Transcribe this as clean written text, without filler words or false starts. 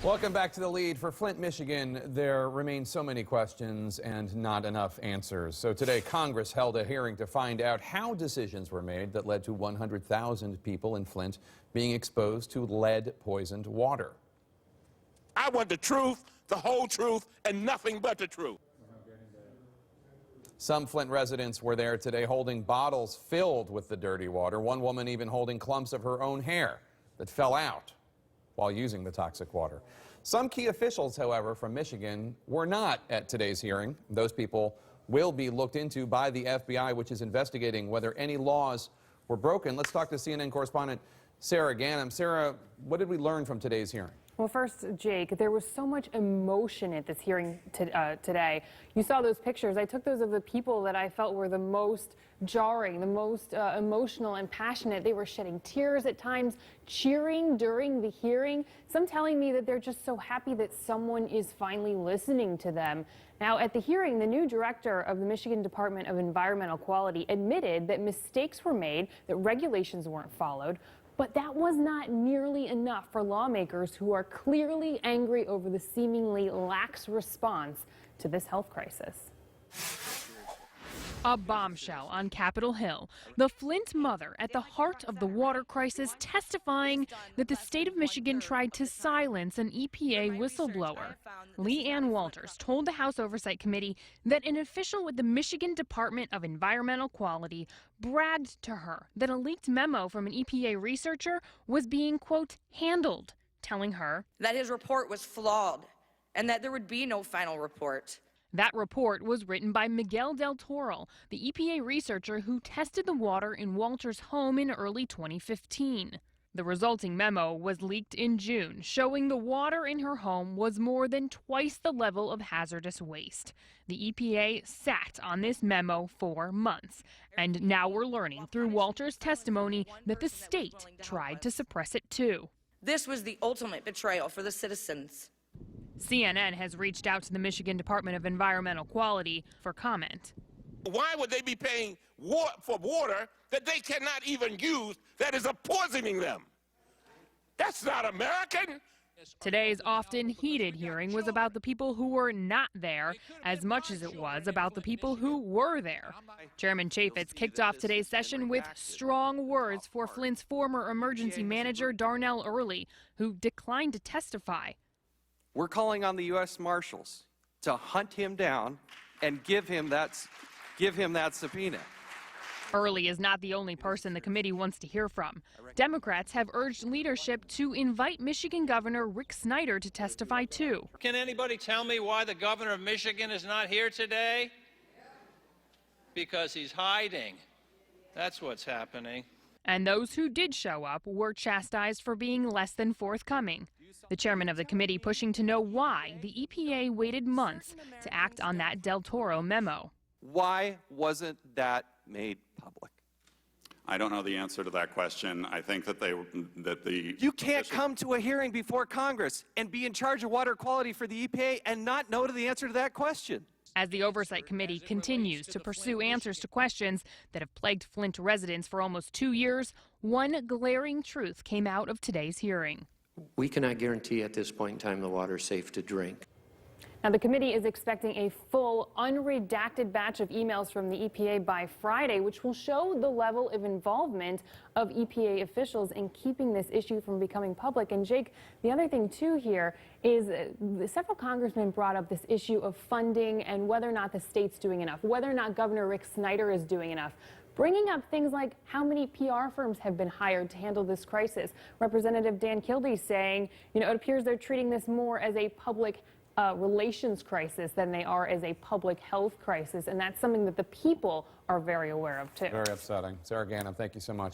Welcome back to The Lead. For Flint, Michigan, there remain so many questions and not enough answers. So today, Congress held a hearing to find out how decisions were made that led to 100,000 people in Flint being exposed to lead-poisoned water. I want the truth, the whole truth, and nothing but the truth. Some Flint residents were there today holding bottles filled with the dirty water. One woman even holding clumps of her own hair that fell out while using the toxic water. Some key officials, however, from Michigan were not at today's hearing. Those people will be looked into by the FBI, which is investigating whether any laws were broken. Let's talk to CNN correspondent Sarah Ganim. Sarah, what did we learn from today's hearing? Well, first, Jake, there was so much emotion at this hearing today. You saw those pictures. I took those of the people that I felt were the most jarring, the most emotional and passionate. They were shedding tears at times, cheering during the hearing, some telling me that they're just so happy that someone is finally listening to them. Now, at the hearing, the new director of the Michigan Department of Environmental Quality admitted that mistakes were made, that regulations weren't followed. But that was not nearly enough for lawmakers who are clearly angry over the seemingly lax response to this health crisis. A bombshell on Capitol Hill. The Flint mother at the heart of the water crisis testifying that the state of Michigan tried to silence an EPA whistleblower. Leanne Walters told the House Oversight Committee that an official with the Michigan Department of Environmental Quality bragged to her that a leaked memo from an EPA researcher was being, quote, handled, telling her that his report was flawed and that there would be no final report. That report was written by Miguel Del Toro, the EPA researcher who tested the water in Walter's home in early 2015. The resulting memo was leaked in June, showing the water in her home was more than twice the level of hazardous waste. The EPA sat on this memo for months, and now we're learning through Walter's testimony that the state tried to suppress it too. This was the ultimate betrayal for the citizens. CNN has reached out to the Michigan Department of Environmental Quality for comment. Why would they be paying for water that they cannot even use that is poisoning them? That's not American. Today's often heated hearing was about the people who were not there as much as it was about the people who were there. Chairman Chaffetz kicked off today's session with strong words for Flint's former emergency manager, Darnell Early, who declined to testify. We're calling on the U.S. Marshals to hunt him down and give him that subpoena. Early is not the only person the committee wants to hear from. Democrats have urged leadership to invite Michigan Governor Rick Snyder to testify too. Can anybody tell me why the governor of Michigan is not here today? Because he's hiding. That's what's happening. And those who did show up were chastised for being less than forthcoming. The chairman of the committee pushing to know why the EPA waited months to act on that Del Toro memo. Why wasn't that made public? I don't know the answer to that question. I think that You can't come to a hearing before Congress and be in charge of water quality for the EPA and not know the answer to that question. As the Oversight Committee continues to pursue answers to questions that have plagued Flint residents for almost 2 years, one glaring truth came out of today's hearing. We cannot guarantee at this point in time the water is safe to drink. Now, the committee is expecting a full, unredacted batch of emails from the EPA by Friday, which will show the level of involvement of EPA officials in keeping this issue from becoming public. And Jake, the other thing too here is several congressmen brought up this issue of funding and whether or not the state's doing enough, whether or not Governor Rick Snyder is doing enough, bringing up things like how many PR firms have been hired to handle this crisis. Representative Dan Kildee saying, it appears they're treating this more as a public relations crisis than they are as a public health crisis, and that's something that the people are very aware of too. Very upsetting. Sarah Ganim, thank you so much.